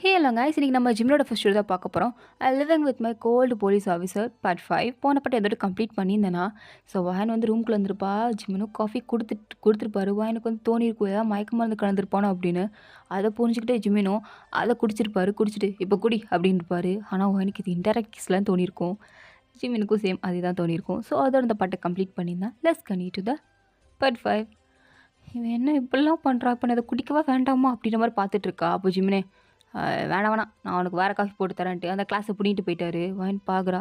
Hey hello guys, இன்னைக்கு நம்ம ஜிம்லோட first தான் பார்க்க போகிறோம். Living with my cold police officer part 5 போன பட்டு எதோட கம்ப்ளீட் பண்ணியிருந்தேன்னா. ஸோ வாயன் வந்து ரூம்குள்ளே வந்துருப்பா. ஜிம்னும் காஃபி கொடுத்துருப்பாரு. வாயனுக்கு வந்து தோணியிருக்கும் ஏதாவது மயக்க மருந்து கலந்துருப்பானோ அப்படின்னு. அதை புரிஞ்சுக்கிட்டே ஜிம்மினும் அதை குடிச்சிட்டு இப்போ குடி அப்படின்ட்டுருப்பாரு. ஆனால் வாயனுக்கு இது இன்டெரக்ட் கிஸ்லாம் தோணியிருக்கும். ஜிம்மினுக்கும் சேம் அதே தான் தோணியிருக்கும். ஸோ அதோட அந்த பாட்டை கம்ப்ளீட் பண்ணியிருந்தேன். Let's continue to the part 5. இவன் என்ன இப்படிலாம் பண்ணுறா, இப்போ நான் அதை குடிக்கவா வேண்டாமா அப்படின்ற மாதிரி பார்த்துட்ருக்கா. அப்போ ஜிம்னே வேணாம் நான் அவனுக்கு வேறு காஃபி போட்டு தரேன்ட்டு அந்த கிளாஸை பிடிங்கிட்டு போயிட்டாரு. வாயின் பார்க்குறா.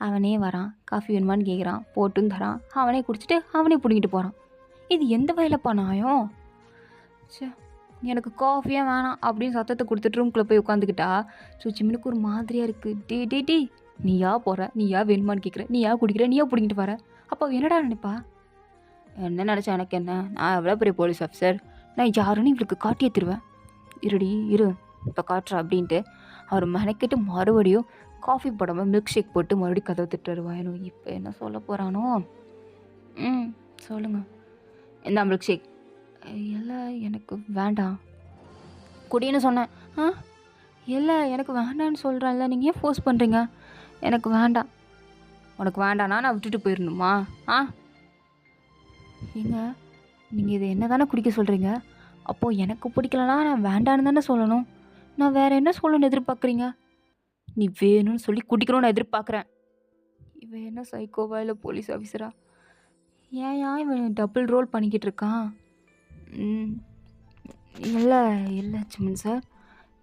அவனே வரான், காஃபி வேணுமான்னு கேட்குறான், போட்டும் தரான். அவனே குடிச்சிட்டு அவனே பிடிங்கிட்டு போகிறான். இது எந்த வயலப்பா நியாயம்? சே, எனக்கு காஃபியாக வேணாம் அப்படின்னு சத்தத்தை கொடுத்துட்டு ரூம்குள்ளே போய் உட்காந்துக்கிட்டா. ஸோ ஜிம்னுக்கு ஒரு மாதிரியாக இருக்குது. டே நீயா போகிற, நீயா வேணுமான்னு கேட்குற, நீயா குடிக்கிற, நீயா பிடிங்கிட்டு வர. அப்போ என்னடா நினைப்பா? என்ன நினச்சா எனக்கு என்ன, நான் எவ்வளோ பெரிய போலீஸ் ஆஃபீஸர், நான் யாருன்னு இவளுக்கு காட்டியே தருவேன். இரு இப்போ காட்டுறா அப்படின்ட்டு அவர் மெனக்கிட்டு மறுபடியும் காஃபி போடாமல் மில்க் ஷேக் போட்டு மறுபடியும் கதவை திட்டுறாரு. வாயனும் இப்போ என்ன சொல்ல போகிறானோ. சொல்லுங்கள். என்ன மில்க் ஷேக்? இல்லை எனக்கு வேண்டாம். குடின்னு சொன்னேன். இல்லை எனக்கு வேண்டான்னு சொல்கிறேன்ல, நீங்கள் ஏன் ஃபோர்ஸ் பண்ணுறீங்க? எனக்கு வேண்டாம். உனக்கு வேண்டானா நான் விட்டுட்டு போயிடணுமா? ஏங்க, நீங்கள் இதை என்ன தானே குடிக்க சொல்கிறீங்க? அப்போது எனக்கு பிடிக்கலனா நான் வேண்டான்னு தானே சொல்லணும். நான் வேறு என்ன சொல்லணும்னு எதிர்பார்க்குறீங்க? நீ வேணும்னு சொல்லி குடிக்கணும்னு நான் எதிர்பார்க்குறேன். இவன் என்ன சைக்கோவா இல்லை போலீஸ் ஆஃபீஸரா? ஏன் இவன் டபுள் ரோல் பண்ணிக்கிட்டு இருக்கான்? இல்லை சிம்மன் சார்,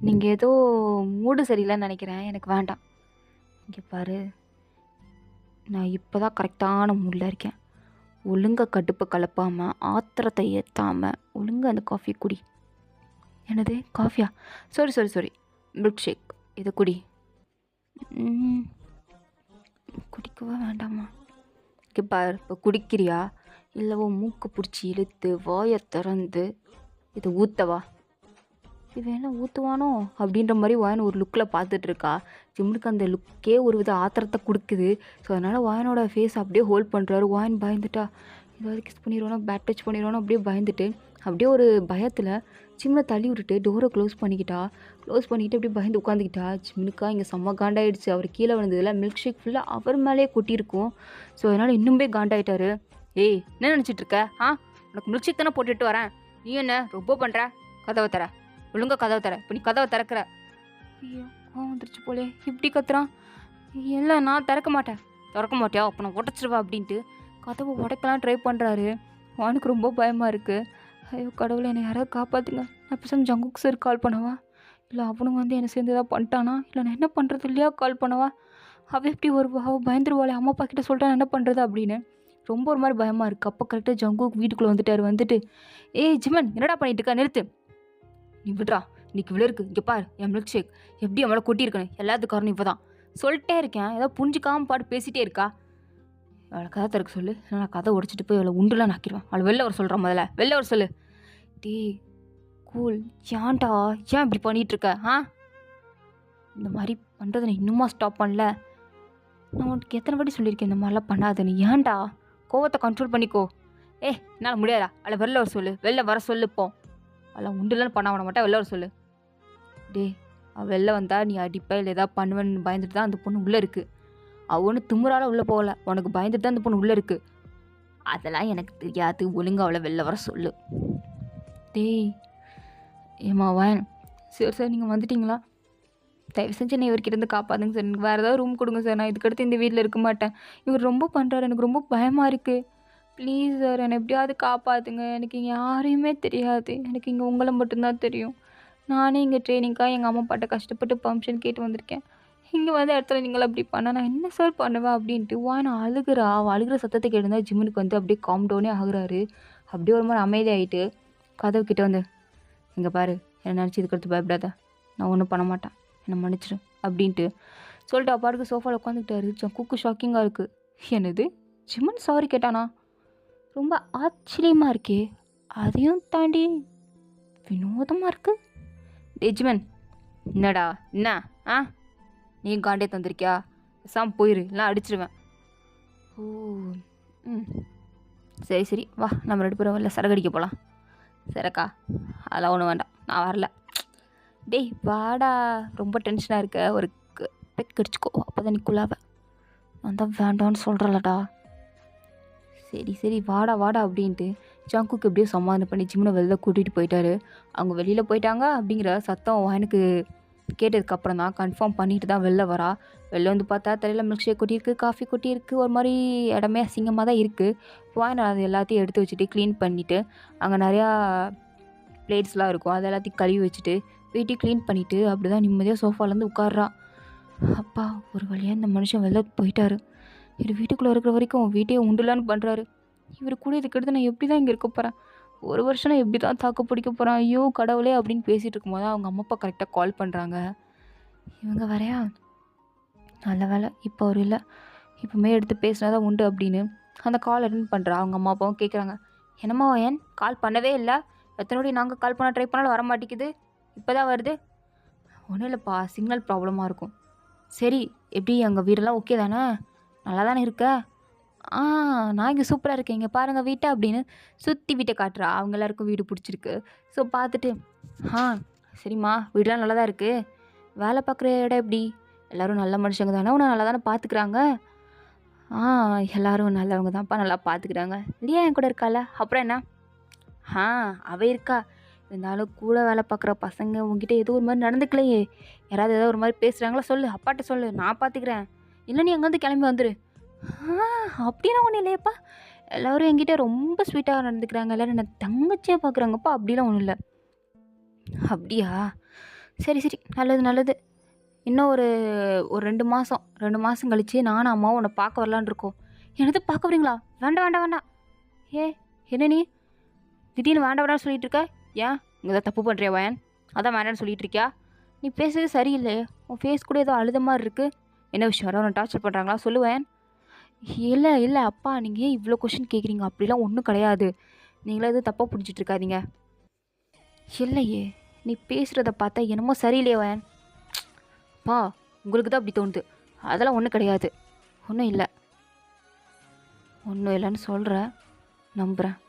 நீங்கள் ஏதோ மூடு சரியில்லைன்னு நினைக்கிறேன். எனக்கு வேண்டாம். இங்கே பாரு, நான் இப்போ தான் கரெக்டான மூடில் இருக்கேன். ஒழுங்காக கடுப்பை கலப்பாமல் ஆத்திரத்தை ஏற்றாமல் ஒழுங்காக அந்த காஃபி குடி. என்னது காஃபியா? Sorry milk shake. இதை குடி. குடிக்கவா வேண்டாமா? இங்கே பார், இப்போ குடிக்கிறியா இல்லவோ மூக்கு பிடிச்சி இழுத்து வாயை திறந்து இதை ஊற்றவா? இவன் என்ன ஊற்றுவானோ அப்படின்ற மாதிரி வாயன் ஒரு லுக்கில் பார்த்துட்ருக்கா. ஜிம்முக்கு அந்த லுக்கே ஒரு வித ஆத்திரத்தை கொடுக்குது. ஸோ அதனால் வாயனோட ஃபேஸ் அப்படியே ஹோல்ட் பண்ணுறாரு. வாயன் பயந்துட்டா, ஏதாவது கிஸ் பண்ணிடுவானோ, பேட் டச் பண்ணிடுவானோ அப்படியே பயந்துட்டு அப்படியே ஒரு பயத்தில் ஜிம்மை தள்ளி விட்டுட்டு டோரை க்ளோஸ் பண்ணிக்கிட்டு அப்படியே பயந்து உட்காந்துக்கிட்டா. ஜிம்முக்கா இங்கே செம்ம காண்டாயிடுச்சு. அவர் கீழே விழுந்ததில் மில்க் ஷேக் ஃபுல்லாக அவர் மேலேயே கொட்டியிருக்கும். ஸோ அதனால் இன்னுமே காண்டாயிட்டாரு. ஏய், என்ன நினச்சிட்ருக்க? உனக்கு மில்க் ஷேக் தானே போட்டுட்டு வரேன், நீ என்ன ரொம்ப பண்ணுற? கதவை தர, ஒழுங்காக கதவை தர. இப்போ நீ கதவை திறக்கிற. ஐயோ, வந்துருச்சு போலே, இப்படி கத்துறான். இல்லை, நான் திறக்க மாட்டியா? அப்போ நான் உடச்சிருவா அப்படின்ட்டு கதவை உடைக்கலாம் ட்ரை பண்ணுறாரு. அவனுக்கு ரொம்ப பயமாக இருக்குது. ஐயோ கடவுளை, என்னை யாராவது காப்பாற்றுங்க. நான் பேசாமல் ஜங்குக் சார் கால் பண்ணவா? இல்லை அவனுங்க வந்து என்னை சேர்ந்து ஏதாவது பண்ணிட்டானா? இல்லை நான் என்ன பண்ணுறது இல்லையா கால் பண்ணவா? அவள் எப்படி அவள் பயந்துருவாளே, அம்மா அப்பா கிட்ட சொல்லிட்டா என்ன பண்ணுறது அப்படின்னு ரொம்ப ஒரு மாதிரி பயமாக இருக்குது. அப்போ கரெக்டாக ஜங்குக் வீட்டுக்குள்ளே வந்துட்டு ஏய் ஜிமன், என்னடா பண்ணிட்டு இருக்கா? நிறுத்து, நீ விட்றா, இன்னைக்கு இவ்வளோ இருக்குது. இங்கே பாரு, என் மில்க் ஷேக் எப்படி அவளை கொட்டியிருக்கேன், எல்லாத்துக்கு காரணம் இப்போ தான். சொல்லிட்டே இருக்கேன், ஏதாவது புரிஞ்சுக்காமல் பாட்டு பேசிகிட்டே இருக்கா. அவளை கதை திறக்க சொல்லு, நான் கதை உடச்சிட்டு போய் அவளை உண்டுலாம் நாக்கிடுவேன். அவளை வெளில வர சொல்கிறான், முதல்ல வெளில வர சொல்லு. டே கூல், ஏன்டா ஏன் இப்படி பண்ணிகிட்ருக்க? இந்த மாதிரி பண்ணுறதை நான் இன்னுமா ஸ்டாப் பண்ணல? நான் உனக்கு எத்தனை வாட்டி சொல்லியிருக்கேன் இந்த மாதிரிலாம் பண்ணாத. நீ ஏன்டா கோவத்தை கண்ட்ரோல் பண்ணிக்கோ. என்னால் முடியாதா? அவளை வெளில வர சொல்லு, வெளில வர சொல்லுப்போ. அவளை உண்டுலன்னு பண்ண விட மாட்டேன், வெளில வர சொல்லு. டே, அவள் வெளில வந்தால் நீ அடிப்பா இல்லை ஏதாவது பண்ணுவேன்னு பயந்துட்டு தான் அந்த பொண்ணு உள்ளே இருக்குது. அவள் ஒன்று திமுறால உள்ளே போகலை, உனக்கு பயந்துட்டு தான் அந்த பொண்ணு உள்ளே இருக்குது. அதெல்லாம் எனக்கு தெரியாது, ஒழுங்காக அவளை வெளில வர சொல்லு. டேய் ஏம்மா வாயன். சரி சார், நீங்கள் வந்துட்டிங்களா? தயவு செஞ்சு என்னை இவர்கிட்ட இருந்து காப்பாற்றுங்க சார். எனக்கு வேறு ஏதாவது ரூம் கொடுங்க சார், நான் இதுக்கடுத்து இந்த வீட்டில் இருக்க மாட்டேன். இவர் ரொம்ப பண்ணுறாரு, எனக்கு ரொம்ப பயமாக இருக்குது. ப்ளீஸ் சார், என்னை எப்படியாவது காப்பாற்றுங்க. எனக்கு இங்கே யாரையுமே தெரியாது, எனக்கு இங்கே உங்களை மட்டும்தான் தெரியும். நானே இங்கே ட்ரைனிங்காக எங்கள் அம்மா அப்பாட்ட கஷ்டப்பட்டு பர்மிஷன் கேட்டு வந்திருக்கேன். இங்கே வந்து இடத்துல நீங்கள் அப்படி பண்ண நான் என்ன சார் பண்ணுவேன் அப்படின்ட்டு வாயன் அழுகிறா. அவள் அழுகிற சத்தத்தை கேட்டுருந்தா ஜிம்முக்கு வந்து அப்படியே காம் டவுனே ஆகுறாரு. அப்படியே ஒரு மாதிரி அமைதியாகிட்டு கதவு கிட்டே வந்து, இங்கே பாரு, என்னை நினச்சி இதுக்கடுத்து பயப்படாத, நான் ஒன்றும் பண்ண மாட்டேன், என்னை மன்னிச்சிடு அப்படின்ட்டு சொல்லிட்டு அப்பாருக்கு சோஃபாவில் உட்காந்துக்கிட்டாரு. ஜங்குக்கு ஷாக்கிங்காக இருக்குது. என்னது, ஜிம்மன் சாரி கேட்டானா? ரொம்ப ஆச்சரியமாக இருக்கே, அதையும் தாண்டி வினோதமாக இருக்குது. டே ஜிமன், என்னடா என்ன? நீ காண்டே தந்திருக்கியா? சாம் போயிரு, இல்லை அடிச்சிடுவேன். ஓ சரி வா, நம்ம 2 பேரும் இல்லை சரகடிக்க போகலாம். சரக்கா, அதெல்லாம் ஒன்றும் வேண்டாம், நான் வரல. டேய் வாடா, ரொம்ப டென்ஷனாக இருக்க, ஒரு பெக் அடிச்சுக்கோ, அப்போ தான் நீ குழாவ. நான் தான் வேண்டான்னு சொல்கிறலடா. சரி சரி வாடா வாடா அப்படின்ட்டு ஜங்குக்கு எப்படியோ சமாதானம் பண்ணி ஜிம்னை வெளில கூட்டிகிட்டு போயிட்டாரு. அவங்க வெளியில் போயிட்டாங்க அப்படிங்கிற சத்தம் எனக்கு கேட்டதுக்கப்புறம் தான் கன்ஃபார்ம் பண்ணிட்டு தான் வெளில வரா. வெளில வந்து பார்த்தா தலையில் மில்க் ஷேக் கொட்டியிருக்கு, காஃபி கொட்டியிருக்கு, ஒரு மாதிரி இடமே அசிங்கமாக தான் இருக்குது. வாயின் அது எல்லாத்தையும் எடுத்து வச்சுட்டு க்ளீன் பண்ணிவிட்டு அங்கே நிறையா பிளேட்ஸ்லாம் இருக்கும், அது எல்லாத்தையும் கழுவி வச்சுட்டு வீட்டையும் க்ளீன் பண்ணிவிட்டு அப்படி தான் நிம்மதியாக சோஃபாலேருந்து உட்கார்றா. அப்பா, ஒரு வழியாக இந்த மனுஷன் வெளில போயிட்டாரு. இவர் வீட்டுக்குள்ளே இருக்கிற வரைக்கும் வீட்டையே உண்டுலான்னு பண்ணுறாரு. இவர் கூட இதுக்கடுத்து நான் எப்படி தான் இங்கே இருக்க போகிறேன், ஒரு வருஷம் நான் எப்படி தான் தாக்கு பிடிக்க போகிறேன், ஐயோ கடவுளே அப்படின்னு பேசிகிட்டு இருக்கும்போது அவங்க அம்மா அப்பா கரெக்டாக கால் பண்ணுறாங்க. இவங்க வரையா, நல்ல வேலை இப்போ அவர் இல்லை, இப்போமே எடுத்து பேசினா தான் உண்டு அப்படின்னு அந்த கால் அட்டன் பண்ணுறா. அவங்க அம்மா அப்பாவும் கேட்குறாங்க, என்னம்மா ஏன் கால் பண்ணவே இல்லை, எத்தனோடி நாங்கள் கால் பண்ண ட்ரை பண்ணாலும் வர மாட்டேங்குது, இப்போ தான் வருது. ஒன்றும் இல்லைப்பா, சிக்னல் ப்ராப்ளமாக இருக்கும். சரி, எப்படி எங்கள் வீடெல்லாம் ஓகே தானே, நல்லா தானே இருக்க? ஆ, நான் இங்கே சூப்பராக இருக்கேன், இங்கே பாருங்கள் வீட்டை அப்படின்னு சுற்றி வீட்டை காட்டுறா. அவங்க எல்லாருக்கும் வீடு பிடிச்சிருக்கு. ஸோ பார்த்துட்டு, ஆ சரிம்மா, வீடெலாம் நல்லா தான் இருக்குது, வேலை பார்க்குற இடம் எப்படி, எல்லோரும் நல்ல மனுஷங்க தானே, உன்னை நல்லா தானே பார்த்துக்குறாங்க? ஆ, எல்லோரும் நல்லவங்க தான்ப்பா, நல்லா பார்த்துக்குறாங்க. இல்லையா என் கூட இருக்கால, அப்புறம் என்ன? ஆ, அவள் இருக்கா, இருந்தாலும் கூட வேலை பார்க்குற பசங்க உங்ககிட்ட ஏதோ ஒரு மாதிரி நடந்துக்கலையே, யாராவது ஏதோ ஒரு மாதிரி பேசுகிறாங்களா சொல்லு, அப்பாட்ட சொல்லு, நான் பார்த்துக்கிறேன், இல்லை நீ அங்கேருந்து கிளம்பி வந்துடு. அப்படிலாம் ஒன்றும் இல்லையப்பா, எல்லோரும் என்கிட்ட ரொம்ப ஸ்வீட்டாக நடந்துக்கிறாங்க, எல்லோரும் என்ன தங்கச்சியாக பார்க்குறாங்கப்பா, அப்படிலாம் ஒன்றும் இல்லை. அப்படியா, சரி சரி, நல்லது நல்லது. இன்னும் ஒரு ஒரு 2 மாதம் கழித்து நானும் அம்மாவும் உன்னை பார்க்க வரலான் இருக்கோம். என்னது பார்க்க வரீங்களா? வேண்டாம் வேண்டாம் வேண்டாம். ஏ என்ன நீ திடீர்னு வேண்டாம் வேண்டாம்னு சொல்லிட்டு இருக்க? ஏன் இங்கே தான் தப்பு பண்ணுறியா வயன், அதான் வேண்டாம்னு சொல்லிட்டு இருக்கியா? நீ பேசுறது சரியில்லையே, உன் ஃபேஸ் கூட ஏதோ அழுத மாதிரி இருக்குது. என்ன விஷயம், யாரோ உன்னை டார்ச்சர் பண்ணுறாங்களா சொல்லுவேன்? இல்லை இல்லை அப்பா, நீங்கள் ஏன் இவ்வளோ கொஷின் கேட்குறீங்க, அப்படிலாம் ஒன்றும் கிடையாது, நீங்களே எதுவும் தப்பாக பிடிச்சிட்டு இருக்காதீங்க. இல்லையே, நீ பேசுகிறத பார்த்தா என்னமோ சரியில்லையே வயன். பா, உங்களுக்கு தான் அப்படி தோணுது, அதெல்லாம் ஒன்றும் கிடையாது, ஒன்றும் இல்லை, ஒன்றும் இல்லைன்னு சொல்கிற, நம்புகிறேன்.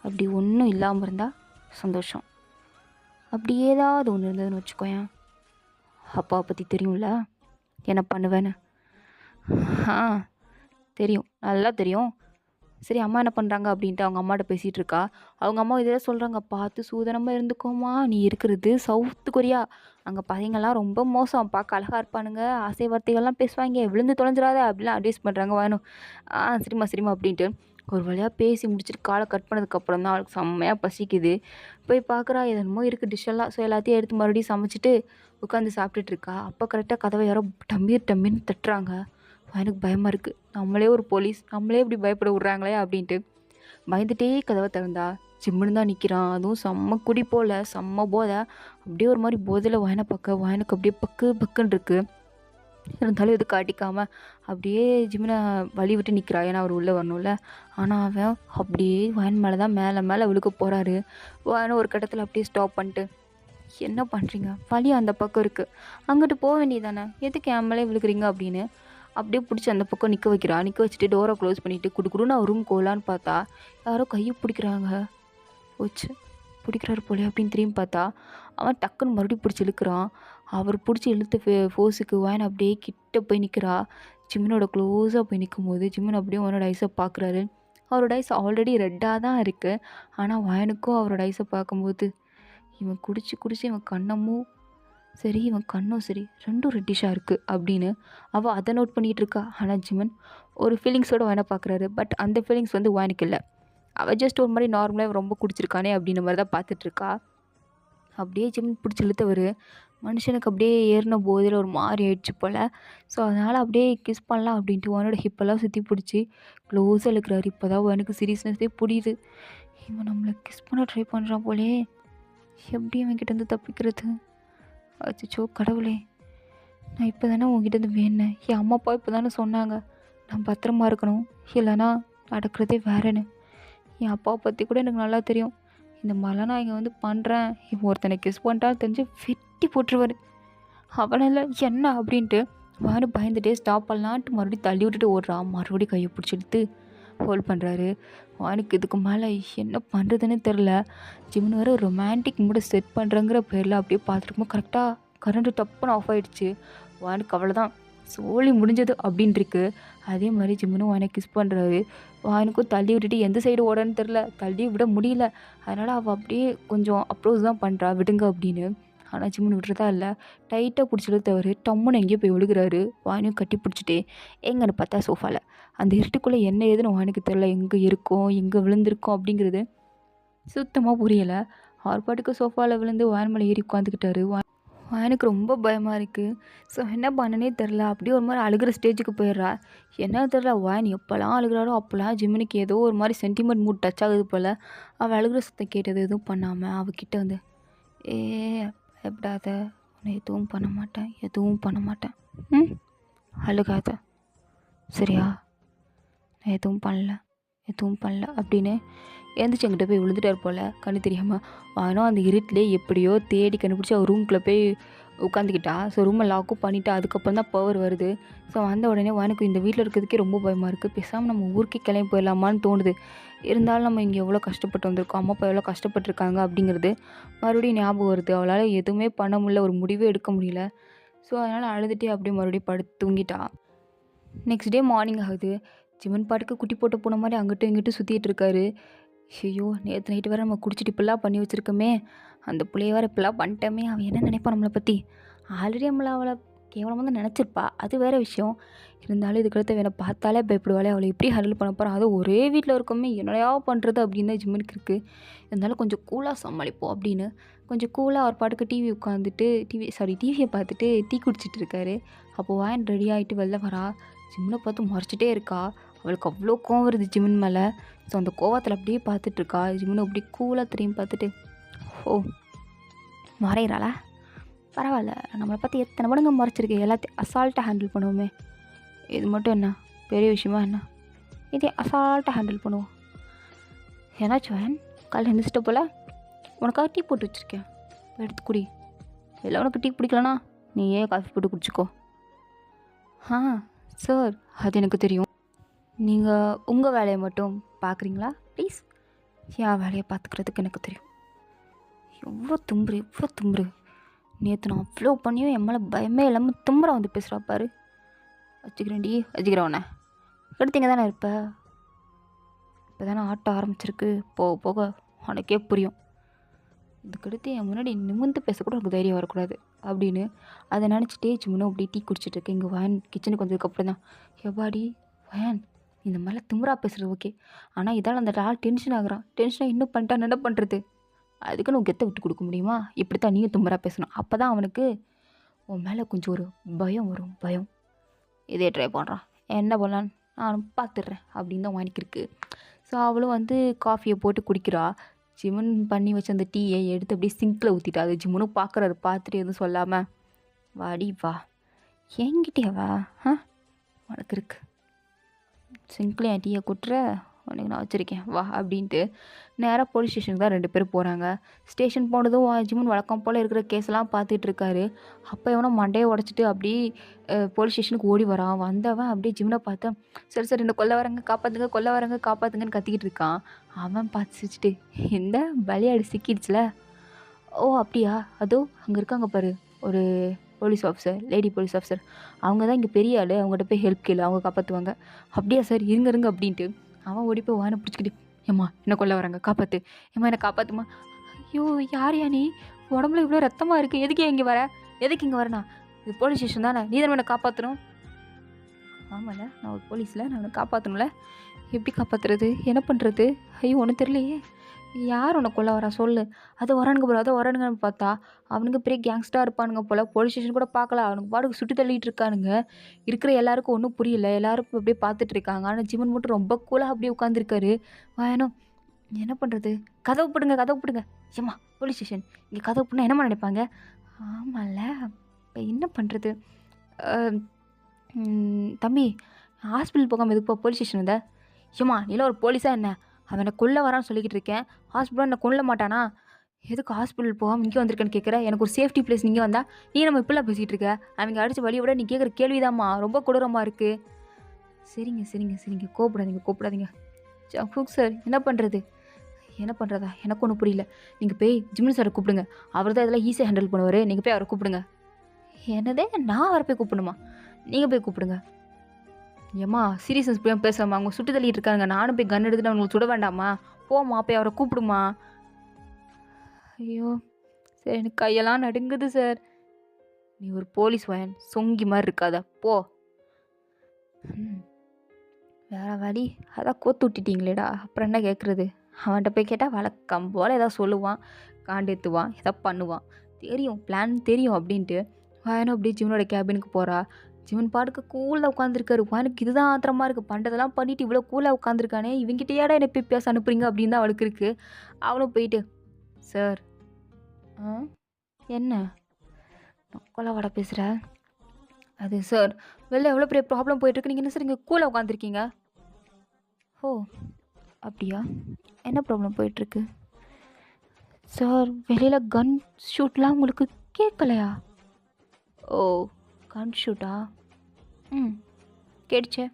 அப்படி ஒன்றும் இல்லாமல் இருந்தால் சந்தோஷம், அப்படி ஏதாவது ஒன்று இருந்ததுன்னு வச்சுக்கோயேன். அப்பாவை பற்றி தெரியும்ல என்ன பண்ணுவேன்னு? ஆ தெரியும், நல்லா தெரியும். சரி, அம்மா என்ன பண்ணுறாங்க அப்படின்ட்டு அவங்க அம்மாட்ட பேசிகிட்டு இருக்கா. அவங்க அம்மா இதை சொல்கிறாங்க, பார்த்து சூதனமாக இருந்துக்கோமா, நீ இருக்கிறது சவுத்து கொரியா, அங்கே பையங்கள்லாம் ரொம்ப மோசம், பார்க்க அழகாக இருப்பானுங்க, ஆசை வார்த்தைகள்லாம் பேசுவாங்க, விழுந்து தொலைஞ்சிடாத அப்படிலாம் அட்வைஸ் பண்ணுறாங்க. வேணும், ஆ சரிம்மா சரிம்மா அப்படின்ட்டு ஒரு வழியாக பேசி முடிச்சுட்டு காலை கட் பண்ணதுக்கப்புறம் தான் அவளுக்கு செம்மையாக பசிக்குது. போய் பார்க்குறா, என்னமோ இருக்குது டிஷ்ஷெல்லாம். ஸோ எல்லாத்தையும் எடுத்து மறுபடியும் சமைச்சிட்டு உட்காந்து சாப்பிட்டுட்டு இருக்கா. அப்போ கரெக்டாக கதவை யாரோ டம்பீர் டம்பின்னு தட்டுறாங்க. எனக்கு பயமாக இருக்குது, நம்மளே ஒரு போலீஸ், நம்மளே இப்படி பயப்பட விட்றாங்களே அப்படின்ட்டு பயந்துட்டே கதவை திறந்தா ஜிம்முன்னு தான் நிற்கிறான். அதுவும் செம்ம குடி போல், செம்ம போதை, அப்படியே ஒரு மாதிரி போதையில் வாயனை பார்க்க வாயனுக்கு அப்படியே பக்கு பக்குன்னு இருக்குது. இருந்தாலும் இது காட்டிக்காமல் அப்படியே ஜிம்மினை வழி விட்டு நிற்கிறா, ஏன்னா அவர் உள்ளே வரணும்ல. ஆனால் அவன் அப்படியே வாயன் மேலே தான் மேலே மேலே விழுக்க போகிறாரு. வாயனை ஒரு கட்டத்தில் அப்படியே ஸ்டாப் பண்ணிட்டு, என்ன பண்ணுறீங்க, வழி அந்த பக்கம் இருக்குது, அங்கிட்டு போக வேண்டியதானே, எதுக்கு என் மேலே விழுக்கிறீங்க அப்படின்னு அப்படியே பிடிச்சி அந்த பக்கம் நிற்க வைக்கிறா. நிற்க வச்சுட்டு டோரை க்ளோஸ் பண்ணிவிட்டு குடுக்குடுன்னு அவர் ரூம் போகலான்னு பார்த்தா யாரோ கையை பிடிக்கிறாங்க. போச்சு, பிடிக்கிறாரு போலே அப்படின்னு திரும்பி பார்த்தா அவன் டக்குன்னு மறுபடியும் பிடிச்சி இழுக்கிறான். அவர் பிடிச்சி இழுத்து ஃபோர்ஸுக்கு வாயன் அப்படியே கிட்ட போய் நிற்கிறா. ஜிம்மினோட க்ளோஸாக போய் நிற்கும் போது ஜிம்மின் அப்படியே அவனோட ஐஸை பார்க்குறாரு. அவரோட ஐஸ் ஆல்ரெடி ரெட்டாக தான் இருக்குது. ஆனால் வாயனுக்கும் அவரோட ஐஸை பார்க்கும்போது இவன் குடிச்சு இவன் கண்ணமும் சரி இவன் கண்ணும் சரி ரெண்டும் ரெட்டிஷாக இருக்குது அப்படின்னு அவள் அதை நோட் பண்ணிகிட்டு இருக்கா. ஆனால் ஜிமன் ஒரு ஃபீலிங்ஸோடு வாயனை பார்க்குறாரு. பட் அந்த ஃபீலிங்ஸ் வந்து வாயனுக்கு இல்லை. அவள் ஜஸ்ட் ஒரு மாதிரி நார்மலாக ரொம்ப குடிச்சிருக்கானே அப்படின்ற மாதிரி தான் பார்த்துட்ருக்கா. அப்படியே ஜிமன் பிடிச்சி இழுத்தவர் மனுஷனுக்கு அப்படியே ஏறின போதில் ஒரு மாதிரி ஆயிடுச்சு போல். ஸோ அதனால் அப்படியே கிஸ் பண்ணலாம் அப்படின்ட்டு வானோட ஹிப்பெல்லாம் சுற்றி பிடிச்சி க்ளோஸாக இழுக்கிறாரு. இப்போ தான் எனக்கு சீரியஸ்னஸே புரியுது, இவன் நம்மளை கிஸ் பண்ண ட்ரை பண்ணுறான் போலே, எப்படி இவன்கிட்டேருந்து தப்பிக்கிறது? அச்சோ கடவுளே, நான் இப்போ தானே உங்ககிட்ட வேணேன், என் அம்மா அப்பா இப்போ தானே சொன்னாங்க நான் பத்திரமா இருக்கணும், இல்லைனா நடக்கிறதே வேறேன்னு. என் அப்பாவை பற்றி கூட எனக்கு நல்லா தெரியும், இந்த மாதிரிலாம் நான் இங்கே வந்து பண்ணுறேன், இவன் ஒருத்தனை கிஸ் பண்ணிட்டாலும் தெரிஞ்சு வெட்டி போட்டுருவார். அவனால் என்ன அப்படின்ட்டு வானு பயந்துட்டே ஸ்டாப் பண்ணலான்ட்டு மறுபடியும் தள்ளி விட்டுட்டு ஓடுறான். மறுபடியும் கையை பிடிச்சி எடுத்து ஹோல்ட் பண்ணுறாரு. வானுக்கு இதுக்கு மேலே என்ன பண்ணுறதுன்னு தெரில. ஜிம்னு வேறு ரொமான்டிக் மூட செட் பண்ணுறங்கிற பேரில் அப்படியே பார்த்துருக்கும்போது கரெக்டாக கரண்ட்டு டப்புன்னு ஆஃப் ஆகிடுச்சு. வானுக்கு அவ்வளோதான், சோலி முடிஞ்சது அப்படின்ட்டுருக்கு. அதே மாதிரி ஜிம்முனும் வானை கிஸ் பண்ணுறாரு. வானுக்கும் தள்ளி விட்டுட்டு எந்த சைடு ஓடன்னு தெரில, தள்ளி விட முடியல. அதனால் அவள் அப்படியே கொஞ்சம் அப்ரோச் தான் பண்ணுறா விடுங்க அப்படின்னு. ஆனால் ஜிம்முன்னு விட்டுறதா இல்லை, டைட்டாக பிடிச்சிட்டு தவிர டம்முன்னு எங்கேயோ போய் விழுகிறாரு. வானையும் கட்டி பிடிச்சிட்டு எங்கன்னு பார்த்தா சோஃபாவில். அந்த இருட்டுக்குள்ளே என்ன ஏதுன்னு வானுக்கு தெரில, எங்கே இருக்கோம் எங்கே விழுந்திருக்கோம் அப்படிங்கிறது சுத்தமாக புரியலை. அவர் பாட்டுக்கு சோஃபாவில் விழுந்து வான் மேலே ஏறி உட்காந்துக்கிட்டாரு. எனக்கு ரொம்ப பயமாக இருக்குது. ஸோ என்ன பண்ணனே தெரில. அப்படியே ஒரு மாதிரி அழுகிற ஸ்டேஜுக்கு போயிடுறா. என்ன தெரில, வான் எப்போல்லாம் அழுகிறாரோ அப்போல்லாம் ஜிம்மினிக்கு ஏதோ ஒரு மாதிரி சென்டிமெண்ட் மூட் டச் ஆகுது போல். அவள் அழுகிற சத்தம் கேட்டது எதுவும் பண்ணாமல் அவகிட்ட வந்து, ஏ பயப்படாத, உன்னை எதுவும் பண்ண மாட்டேன், எதுவும் பண்ண மாட்டேன், அழுகாத சரியா, நான் எதுவும் பண்ணல அப்படின்னு எழுந்திரிச்சு என்கிட்ட போய் விழுந்துட்டார் போல் கண்ணு தெரியாமல். ஆனால் அந்த இருட்டிலே எப்படியோ தேடி கண்டுபிடிச்சி அவர் ரூம்குள்ளே போய் உட்காந்துக்கிட்டா. ஸோ ரூமை லாக்கும் பண்ணிவிட்டா. அதுக்கப்புறம் தான் பவர் வருது. ஸோ வந்த உடனே எனக்கு இந்த வீட்டில் இருக்கிறதுக்கே ரொம்ப பயமாக இருக்குது. பேசாமல் நம்ம ஊருக்கே கிளம்பி போயிடலாமான்னு தோணுது. இருந்தாலும் நம்ம இங்கே எவ்வளோ கஷ்டப்பட்டு வந்திருக்கோம், அம்மா அப்பா எவ்வளோ கஷ்டப்பட்டுருக்காங்க அப்படிங்கிறது மறுபடியும் ஞாபகம் வருது. அவளால் எதுவுமே பண்ண முடியல, ஒரு முடிவே எடுக்க முடியல. ஸோ அதனால் அழுதுகிட்டே அப்படியே மறுபடியும் படுத்து தூங்கிட்டா. நெக்ஸ்ட் டே மார்னிங் ஆகுது. ஜிமன் பாட்டுக்கு குட்டி போட்டு போன மாதிரி அங்கிட்டும் இங்கிட்டும் சுற்றிட்டு இருக்காரு. ஐயோ, நேற்று நைட்டு வேறு நம்ம குடிச்சிட்டு இப்படிலாம் பண்ணி வச்சுருக்கோமே, அந்த பிள்ளைய வேறு இப்படிலாம் பண்ணிட்டோமே, அவன் என்ன நினைப்பான் நம்மளை பற்றி. ஆல்ரெடி நம்மளை அவளை கேவலமாக தான் நினச்சிருப்பா, அது வேறு விஷயம். இருந்தாலும் இதுக்கடுத்து வேணை பார்த்தாலே பயப்படுவாளே, அவளை எப்படி ஹேண்டில் பண்ண போகிறான். அதுவும் ஒரே வீட்டில் இருக்கோமே, என்னையா பண்ணுறது அப்படின்னு தான் ஜிம்முனுக்கு இருக்குது. இருந்தாலும் கொஞ்சம் கூலாக சமாளிப்போம் அப்படின்னு கொஞ்சம் கூலாக அவர் பாட்டுக்கு டிவி உட்காந்துட்டு டிவியை பார்த்துட்டு டீ குடிச்சிட்டு இருக்காரு. அப்போது வாயன் ரெடி ஆகிட்டு வெளில வரா. ஜிம்னை பார்த்து முறைச்சிட்டே இருக்கா. அவளுக்கு அவ்வளோ கோவம் வருது ஜிமின் மேலே. ஸோ அந்த கோவத்தில் அப்படியே பார்த்துட்ருக்கா. ஜிமின் அப்படி கூலாக திரும்பி பார்த்துட்டு, ஓ மறைகிறாளா, பரவாயில்ல, நம்மளை பார்த்து எத்தனை மடங்கு மறைச்சிருக்கு, எல்லாத்தையும் அசால்ட்டாக ஹேண்டில் பண்ணுவோமே. இது மட்டும் என்ன பெரிய விஷயமா என்ன, இதே அசால்ட்டாக ஹேண்டில் பண்ணுவோம். ஏன்னாச்சும் வேன் காலையில் எழுந்திரிச்சிட்ட போல், உனக்காக டீ போட்டு வச்சுருக்கேன், எடுத்து குடி. இல்லை உனக்கு டீ பிடிக்கலனா நீயே காஃபி போட்டு குடிச்சிக்கோ. சார், அது எனக்கு தெரியும். நீங்கள் உங்கள் வேலையை மட்டும் பார்க்குறீங்களா ப்ளீஸ். என் வேலையை பார்த்துக்கிறதுக்கு எனக்கு தெரியும். எவ்வளோ தும்புரு. நேற்று நான் அவ்வளோ பண்ணியும் என் மேலே பயமே இல்லாமல் தும்புற வந்து பேசுகிறா பாரு. வச்சுக்கிறேன் உன்னை. எடுத்தீங்க தானே இப்போ தானே ஆட்டம் ஆரம்பிச்சிருக்கு. போக போக உனக்கே புரியும். இதுக்கடுத்து என் முன்னாடி நிமிர்ந்து பேசக்கூட எனக்கு தைரியம் வரக்கூடாது அப்படின்னு அதை நினச்சிட்டே முன்னே அப்படியே டீ குடிச்சிட்ருக்கேன். இங்கே வயன் கிச்சனுக்கு வந்ததுக்கப்புறம் தான், எவ்வாடி வயன் இந்த மாதிரிலாம் திமுறா பேசுகிறது ஓகே, ஆனால் இதால் அந்த ஆள் டென்ஷன் ஆகுறான். டென்ஷனாக இன்னும் பண்ணிட்டா என்ன பண்ணுறது. அதுக்கு நான் கெத்தை விட்டு கொடுக்க முடியுமா. இப்படி தான் நீயும் திமுறா பேசணும். அப்போ தான் அவனுக்கு உன் மேலே கொஞ்சம் ஒரு பயம் வரும். இதே ட்ரை பண்ணுறான், என்ன பண்ணலான்னு நானும் பார்த்துட்றேன் அப்படின்னு தான் வாங்கிக்கு இருக்குது. ஸோ அவளும் வந்து காஃபியை போட்டு குடிக்கிறா. ஜிமன் பண்ணி வச்ச அந்த டீயை எடுத்து அப்படியே சிங்கில் ஊற்றிட்டா. அது ஜிமனும் பார்க்குறாரு. பார்த்துட்டு எதுவும் சொல்லாமல், வாடி வா, என்கிட்டே வா, உனக்கு இருக்கு, சிங்கில் என் டீயை கொட்டுற, உனக்கு நான் வச்சுருக்கேன் வா அப்படின்ட்டு நேராக போலீஸ் ஸ்டேஷனுக்கு தான் 2 பேரும் போகிறாங்க. ஸ்டேஷன் போனதும் ஜிமன் வழக்கம் போல் இருக்கிற கேஸெல்லாம் பார்த்துட்டு இருக்காரு. அப்போ எவனோ மண்டையை உடச்சிட்டு அப்படி போலீஸ் ஸ்டேஷனுக்கு ஓடி வரான். வந்தவன் அப்படியே ஜிமனை பார்த்தா, சரி என்ன கொல்ல வரங்க காப்பாற்றுங்கன்னு கத்திக்கிட்டு இருக்கான். அவன் பார்த்து சிரிச்சிட்டு, இந்த பலியாடு சிக்கிடுச்சுல, ஓ அப்படியா, அதோ அங்கே இருக்காங்க பாரு ஒரு police officer, lady police officer, அவங்க தான் இங்கே பெரிய ஆள், அவங்ககிட்ட போய் ஹெல்ப் கேளு, அவங்க காப்பாற்றுவாங்க. அப்படியா சார், இருங்க அப்படின்ட்டு அவன் ஓடி போய் வானை பிடிச்சிக்கிட்டு, ஏம்மா என்ன கொல்ல வராங்க, காப்பாற்று, ஏம்மா என்ன காப்பாற்றுமா. ஐயோ யாரையா நீ, உடம்புல இவ்வளோ ரத்தமாக இருக்குது, எதுக்கு இங்கே வரேண்ணா, இது போலீஸ் ஸ்டேஷன் தானே, நீ தானே என்னை காப்பாற்றணும். ஆமாம்ல, நான் ஒரு போலீஸில், நான் அவனை காப்பாற்றணும்ல, எப்படி காப்பாற்றுறது, என்ன பண்ணுறது, ஐயோ ஒன்றும் தெரியலையே, யார் உன்னை கொல்ல வரா சொல்லு. அதை வரானுங்கன்னு பார்த்தா அவனுங்க பெரிய கேங்ஸ்டாக இருப்பானுங்க போல். போலீஸ் ஸ்டேஷன் கூட பார்க்கல, அவனுக்கு பாட்டுக்கு சுட்டு தள்ளிட்டு இருக்கானுங்க. இருக்கிற எல்லாருக்கும் ஒன்றும் புரியல, எல்லாரும் அப்படியே பார்த்துட்டு இருக்காங்க. ஆனால் ஜிமன் மட்டும் ரொம்ப கூலாக அப்படியே உட்காந்துருக்காரு. வேணும் என்ன பண்ணுறது, கதவு போடுங்க. ஏம்மா போலீஸ் ஸ்டேஷன், இங்கே கதவு போட்டால் என்னம்மா நினைப்பாங்க. ஆமாம்ல, இப்போ என்ன பண்ணுறது. தம்பி, ஹாஸ்பிட்டல் போகாமல் எதுக்குப்பா போலீஸ் ஸ்டேஷன் வந்த. ஏம்மா நீலாம் ஒரு போலீஸாக என்ன, அவனை கொல்ல வரான்னு சொல்லிக்கிட்டு இருக்கேன், ஹாஸ்பிட்டல் என்னை கொல்ல மாட்டானா, எதுக்கு ஹாஸ்பிட்டல் போகாமல் இங்கே வந்திருக்கேன்னு கேட்குற. எனக்கு ஒரு சேஃப்டி பிளேஸ் நீங்கள் வந்தா, நீ நம்ம இப்படிலாம் பேசிகிட்டு இருக்க, அவங்க அடித்த வழியை விட நீ கேட்குற கேள்விதாம்மா ரொம்ப கொடூரமாக இருக்குது. சரிங்க கோப்படாதீங்க. ஜஃபூக் சார் என்ன பண்ணுறது? என்ன பண்ணுறதா? எனக்கு ஒன்றும் புரியல. நீங்கள் போய் ஜிம்னு சாரை கூப்பிடுங்க. அவர் தான் இதெல்லாம் ஈஸியாக ஹேண்டில் பண்ணுவார். நீங்கள் போய் அவரை கூப்பிடுங்க. என்னதே நான் அவரை போய் கூப்பிடணுமா? நீங்கள் போய் கூப்பிடுங்க. ஏம்மா சீரியஸ்னஸ் போய் பேசுகிறம்மா, அவங்க சுட்டு தள்ளிட்டு இருக்காங்க. நானும் போய் கன் எடுத்துட்டு அவங்களுக்கு சுட வேண்டாமா? போம்மா போய் அவரை கூப்பிடுமா. ஐயோ சார், எனக்கு கையெல்லாம் நடுங்குது சார். நீ ஒரு போலீஸ் வாயன் சொங்கி மாதிரி இருக்காத, போ. வேற வழி, அதான் கோத்து விட்டுட்டீங்களேடா, அப்புறம் என்ன கேட்குறது? அவன்கிட்ட போய் கேட்டால் வழக்கம் போல் ஏதாவது சொல்லுவான், காண்டேத்துவான், ஏதாவது பண்ணுவான். தெரியும் பிளான் தெரியும் அப்படின்ட்டு வாயனும் அப்படியே ஜிவனோட கேபினுக்கு போகிறா. ஜிவன் பாட்டுக்கு கூலாக உட்காந்துருக்காரு. வானுக்கு இதுதான் ஆத்திரமா இருக்குது. பண்ணுறதெல்லாம் பண்ணிவிட்டு இவ்வளோ கூலாக உட்காந்துருக்கானே, இவங்கிட்டேடா என்ன போய் பேச அனுப்புறீங்க அப்படின்னு தான் அவளுக்கு இருக்குது. அவளும் போயிட்டு சார் என்ன நொக்கலா வட பேசுகிற? அது சார், வெளில எவ்வளோ பெரிய ப்ராப்ளம் போயிட்டுருக்கு, நீங்கள் என்ன சார் இங்கே கூலாக உட்காந்துருக்கீங்க? ஓ அப்படியா, என்ன ப்ராப்ளம் போயிட்டுருக்கு? சார் வெளியில் கன் ஷூட்லாம் உங்களுக்கு கேட்கலையா? ஓ கன் ஷூட்டா? கேட்டுச்சே,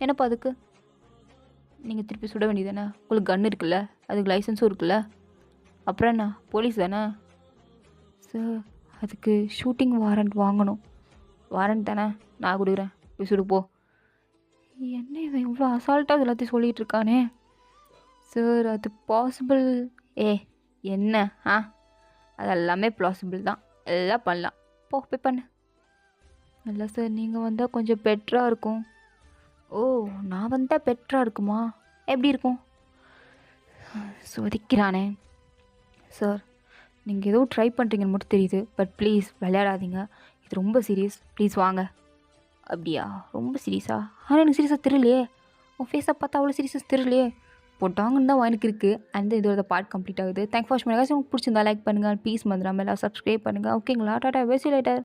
என்னப்பா அதுக்கு? நீங்கள் திருப்பி சுட வேண்டியதானே? உங்களுக்கு கன் இருக்குல்ல, அதுக்கு லைசன்ஸும் இருக்குல்ல, அப்புறம் என்ன போலீஸ் தானே? சார் அதுக்கு ஷூட்டிங் வாரண்ட் வாங்கணும். வாரண்ட் தானே, நான் கொடுக்குறேன், போய் சுடு போ. என்ன இவன் இவ்வளோ அசால்ட்டாக எல்லாத்தையும் சொல்லிகிட்டு இருக்கானே. சார் அது பாசிபிள். என்ன அதெல்லாமே பாசிபிள் தான், எல்லாம் பண்ணலாம், போய் பண்ணு. இல்லை சார், நீங்கள் வந்தால் கொஞ்சம் பெட்டராக இருக்கும். ஓ நான் வந்தால் பெட்டராக இருக்குமா? எப்படி இருக்கும்? சோதிக்கிறானே. சார் நீங்கள் ஏதோ ட்ரை பண்ணுறீங்கன்னு மட்டும் தெரியுது, பட் ப்ளீஸ் விளையாடாதீங்க, இது ரொம்ப சீரியஸ், ப்ளீஸ் வாங்க. அப்படியா, ரொம்ப சீரியஸா? ஆனால் எனக்கு சீரியஸாக தெரியலையே, உன் ஃபேஸை பார்த்தா அவ்வளோ சீரியஸாக தெரியலையே. போட்டாங்கன்னு தான் எனக்கு இருக்குது. அண்ட் இதோட பார்ட் கம்ப்ளீட் ஆகுது. தேங்க் ஃபார் வாட்சிங். உங்களுக்கு பிடிச்சிருந்தா லைக் பண்ணுங்கள், ப்ளீஸ் மறந்துடாமல் எல்லாம் சப்ஸ்கிரைப் பண்ணுங்கள். ஓகேங்களா? டாடா, பேசி லேட்டர்.